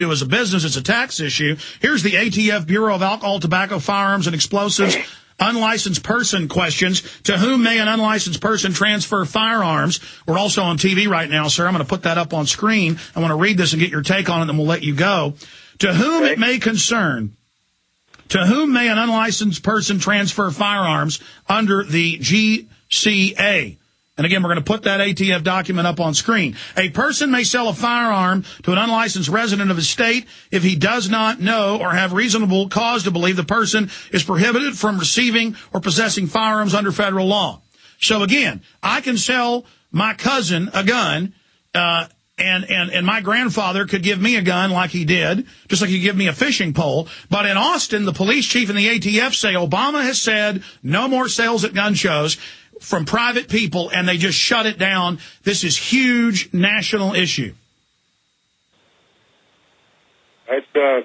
do as a business. It's a tax issue. Here's the ATF Bureau of Alcohol, Tobacco, Firearms, and Explosives unlicensed person questions. To whom may an unlicensed person transfer firearms? We're also on TV right now, sir. I'm going to put that up on screen. I want to read this and get your take on it, then we'll let you go. To whom it may concern, to whom may an unlicensed person transfer firearms under the GCA? And again, we're going to put that ATF document up on screen. A person may sell a firearm to an unlicensed resident of his state if he does not know or have reasonable cause to believe the person is prohibited from receiving or possessing firearms under federal law. So again, I can sell my cousin a gun, and my grandfather could give me a gun like he did, just like he could give me a fishing pole. But in Austin, the police chief and the ATF say Obama has said no more sales at gun shows from private people, and they just shut it down. This is huge national issue. That's a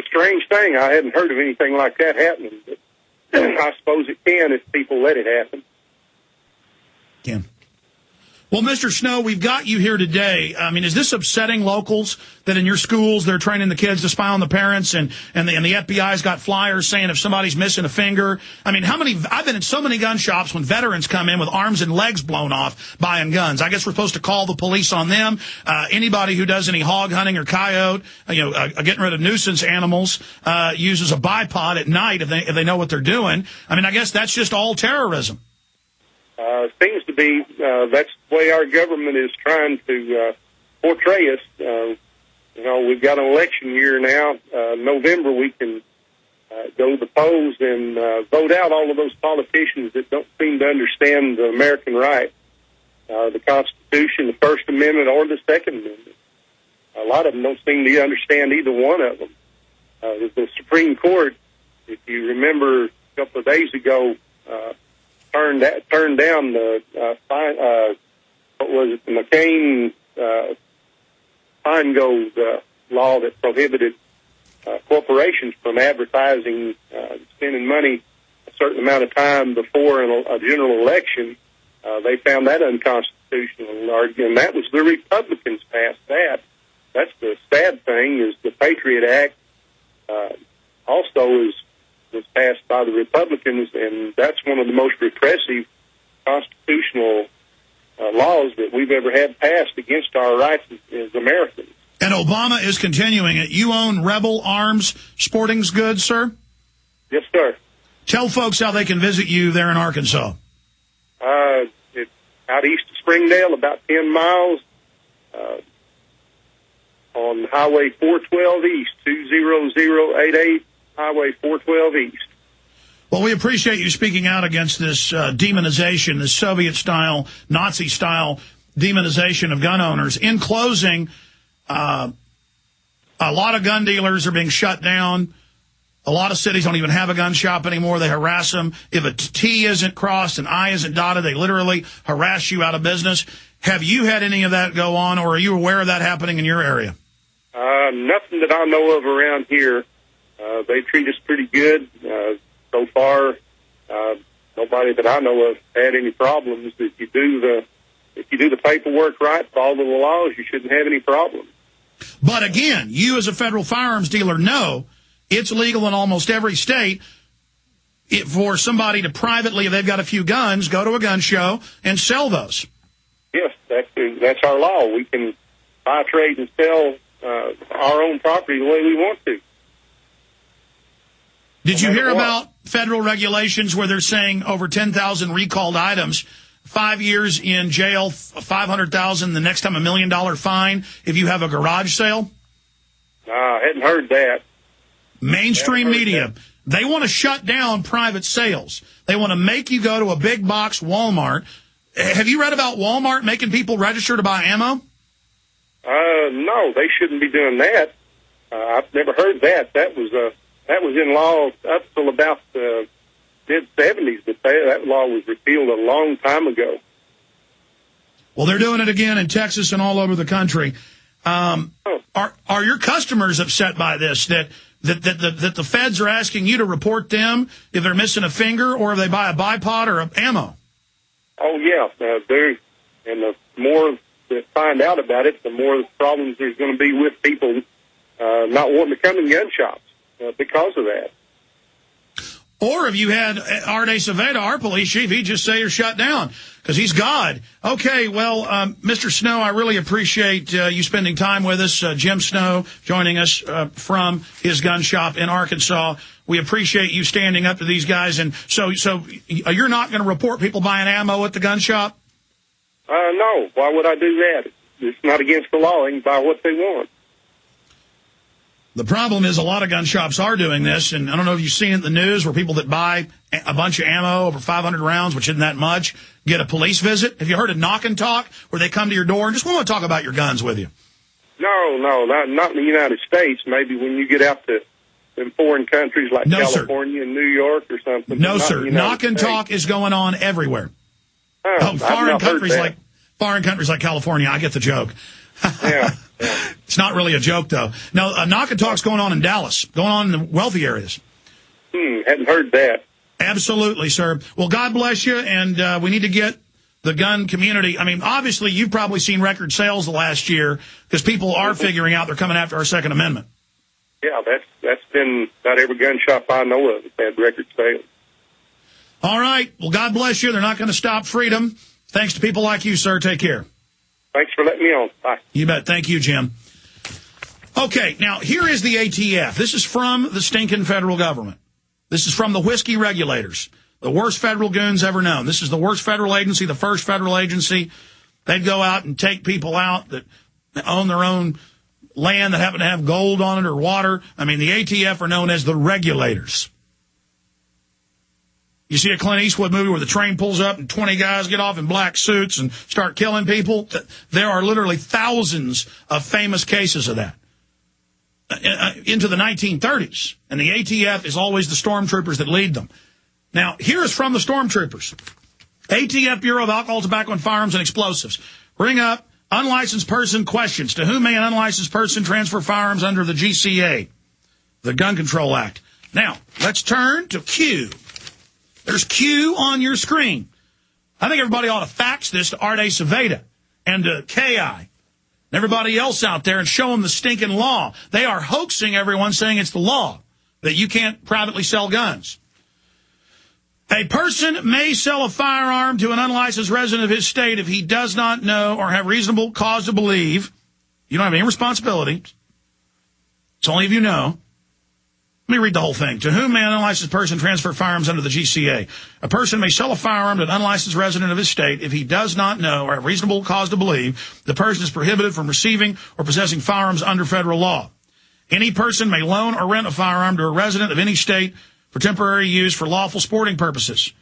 strange thing. I hadn't heard of anything like that happening, but I suppose it can if people let it happen. Can. Well, Mr. Snow, we've got you here today. I mean, is this upsetting locals that in your schools they're training the kids to spy on the parents, and the FBI's got flyers saying if somebody's missing a finger? I mean, I've been in so many gun shops when veterans come in with arms and legs blown off buying guns. I guess we're supposed to call the police on them. Anybody who does any hog hunting or coyote, getting rid of nuisance animals, uses a bipod at night if they know what they're doing. I mean, I guess that's just all terrorism. Seems to be that's the way our government is trying to portray us. We've got an election year now. November, we can go to the polls and vote out all of those politicians that don't seem to understand the American right, the Constitution, the First Amendment, or the Second Amendment. A lot of them don't seem to understand either one of them. The Supreme Court, if you remember a couple of days ago, turned down the the McCain Feingold law that prohibited corporations from advertising, spending money a certain amount of time before a general election. They found that unconstitutional, and that was the Republicans passed that. That's the sad thing, is the Patriot Act also was passed by the Republicans, and that's one of the most repressive constitutional laws that we've ever had passed against our rights as Americans. And Obama is continuing it. You own Rebel Arms Sporting Goods, sir? Yes, sir. Tell folks how they can visit you there in Arkansas. It's out east of Springdale, about 10 miles, on Highway 412 East, 20088. Highway 412 East. Well, we appreciate you speaking out against this demonization, this Soviet-style, Nazi-style demonization of gun owners. In closing, a lot of gun dealers are being shut down. A lot of cities don't even have a gun shop anymore. They harass them. If a T isn't crossed and I isn't dotted, they literally harass you out of business. Have you had any of that go on, or are you aware of that happening in your area? Nothing that I know of around here. They treat us pretty good. So far, nobody that I know of had any problems. If you do the paperwork right, follow the laws, you shouldn't have any problems. But again, you as a federal firearms dealer know it's legal in almost every state for somebody to privately, if they've got a few guns, go to a gun show and sell those. Yes, that's our law. We can buy, trade, and sell our own property the way we want to. Did you hear about federal regulations where they're saying over 10,000 recalled items, 5 years in jail, $500,000, the next time $1 million fine if you have a garage sale? I hadn't heard that. Mainstream media, they want to shut down private sales. They want to make you go to a big box Walmart. Have you read about Walmart making people register to buy ammo? No, they shouldn't be doing that. I've never heard that. That was in law up till about the mid-'70s, but that law was repealed a long time ago. Well, they're doing it again in Texas and all over the country. Are your customers upset by this, that the feds are asking you to report them if they're missing a finger or if they buy a bipod or ammo? Oh, yeah. And the more that find out about it, the more problems there's going to be with people not wanting to come in gun shops because of that. Or if you had Art Acevedo, our police chief, he'd just say you're shut down because he's God. Okay, well, Mr. Snow, I really appreciate you spending time with us. Jim Snow joining us from his gun shop in Arkansas. We appreciate you standing up to these guys. And so you're not going to report people buying ammo at the gun shop? No. Why would I do that? It's not against the law. They can buy what they want. The problem is a lot of gun shops are doing this, and I don't know if you've seen it in the news where people that buy a bunch of ammo, over 500 rounds, which isn't that much, get a police visit. Have you heard of knock and talk, where they come to your door and just want to talk about your guns with you? No, not in the United States. Maybe when you get out to in foreign countries like California and New York or something. No, sir. Knock and talk is going on everywhere. Foreign countries like California. I get the joke. Yeah. It's not really a joke, though. No, knock and talk's going on in Dallas, going on in the wealthy areas. Hadn't heard that. Absolutely, sir. Well, God bless you, and we need to get the gun community. I mean, obviously, you've probably seen record sales the last year because people are figuring out they're coming after our Second Amendment. Yeah, that's been about every gun shop I know of that's had record sales. All right. Well, God bless you. They're not going to stop freedom. Thanks to people like you, sir. Take care. Thanks for letting me on. Bye. You bet. Thank you, Jim. Okay, now here is the ATF. This is from the stinking federal government. This is from the whiskey regulators, the worst federal goons ever known. This is the worst federal agency, the first federal agency. They'd go out and take people out that own their own land that happen to have gold on it or water. I mean, the ATF are known as the regulators. You see a Clint Eastwood movie where the train pulls up and 20 guys get off in black suits and start killing people? There are literally thousands of famous cases of that into the 1930s. And the ATF is always the stormtroopers that lead them. Now, here is from the stormtroopers. ATF Bureau of Alcohol, Tobacco, and Firearms and Explosives. Bring up unlicensed person questions. To whom may an unlicensed person transfer firearms under the GCA, the Gun Control Act? Now, let's turn to Q. There's Q on your screen. I think everybody ought to fax this to Art Acevedo and to KI and everybody else out there and show them the stinking law. They are hoaxing everyone, saying it's the law, that you can't privately sell guns. A person may sell a firearm to an unlicensed resident of his state if he does not know or have reasonable cause to believe. You don't have any responsibility. It's only if you know. Let me read the whole thing. To whom may an unlicensed person transfer firearms under the GCA? A person may sell a firearm to an unlicensed resident of his state if he does not know or have reasonable cause to believe the person is prohibited from receiving or possessing firearms under federal law. Any person may loan or rent a firearm to a resident of any state for temporary use for lawful sporting purposes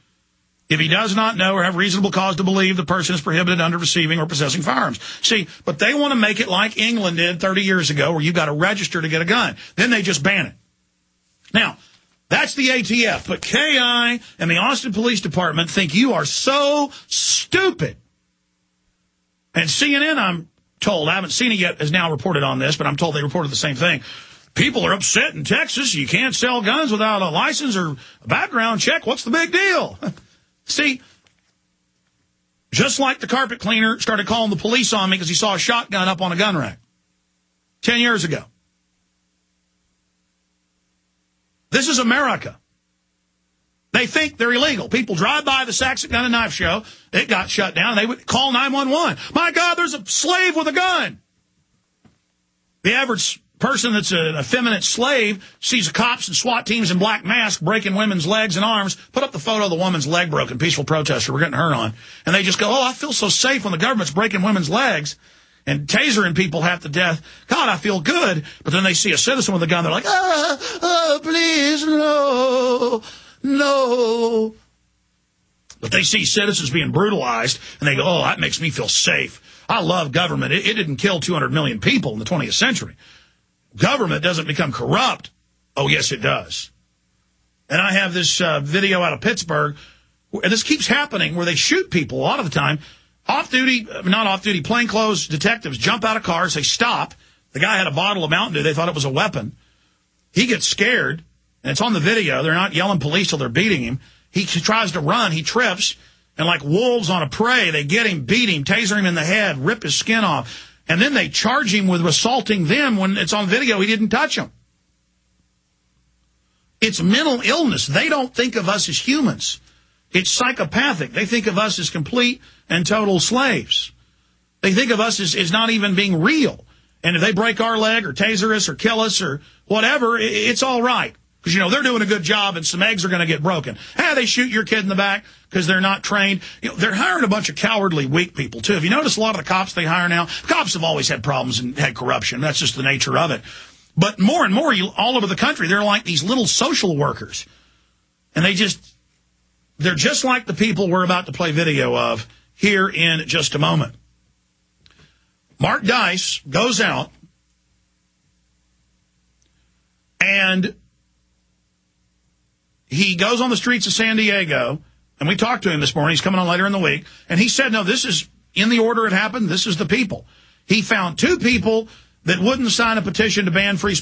if he does not know or have reasonable cause to believe the person is prohibited under receiving or possessing firearms. See, but they want to make it like England did 30 years ago where you've got to register to get a gun. Then they just ban it. Now, that's the ATF, but KI and the Austin Police Department think you are so stupid. And CNN, I'm told, I haven't seen it yet, has now reported on this, but I'm told they reported the same thing. People are upset in Texas. You can't sell guns without a license or a background check. What's the big deal? See, just like the carpet cleaner started calling the police on me because he saw a shotgun up on a gun rack 10 years ago. This is America. They think they're illegal. People drive by the Saxon Gun and Knife Show. It got shut down. They would call 911. My God, there's a slave with a gun. The average person that's an effeminate slave sees cops and SWAT teams in black masks breaking women's legs and arms. Put up the photo of the woman's leg broken, peaceful protester. We're getting hurt on. And they just go, oh, I feel so safe when the government's breaking women's legs and tasering people half to death. God, I feel good. But then they see a citizen with a gun. They're like, please, no. But they see citizens being brutalized, and they go, oh, that makes me feel safe. I love government. It didn't kill 200 million people in the 20th century. Government doesn't become corrupt. Oh, yes, it does. And I have this video out of Pittsburgh, and this keeps happening, where they shoot people a lot of the time. Not-off-duty, plainclothes detectives jump out of cars. They stop. The guy had a bottle of Mountain Dew. They thought it was a weapon. He gets scared, and it's on the video. They're not yelling police till they're beating him. He tries to run. He trips, and like wolves on a prey, they get him, beat him, taser him in the head, rip his skin off. And then they charge him with assaulting them when it's on video he didn't touch them. It's mental illness. They don't think of us as humans. It's psychopathic. They think of us as complete and total slaves. They think of us as not even being real. And if they break our leg or taser us or kill us or whatever, it's all right. Because, they're doing a good job and some eggs are going to get broken. They shoot your kid in the back because they're not trained. They're hiring a bunch of cowardly, weak people, too. Have you noticed a lot of the cops they hire now? Cops have always had problems and had corruption. That's just the nature of it. But more and more, all over the country, they're like these little social workers. And they're just like the people we're about to play video of here in just a moment. Mark Dice goes out and he goes on the streets of San Diego, and we talked to him this morning. He's coming on later in the week. And he said, no, this is in the order it happened. This is the people. He found 2 people that wouldn't sign a petition to ban free speech.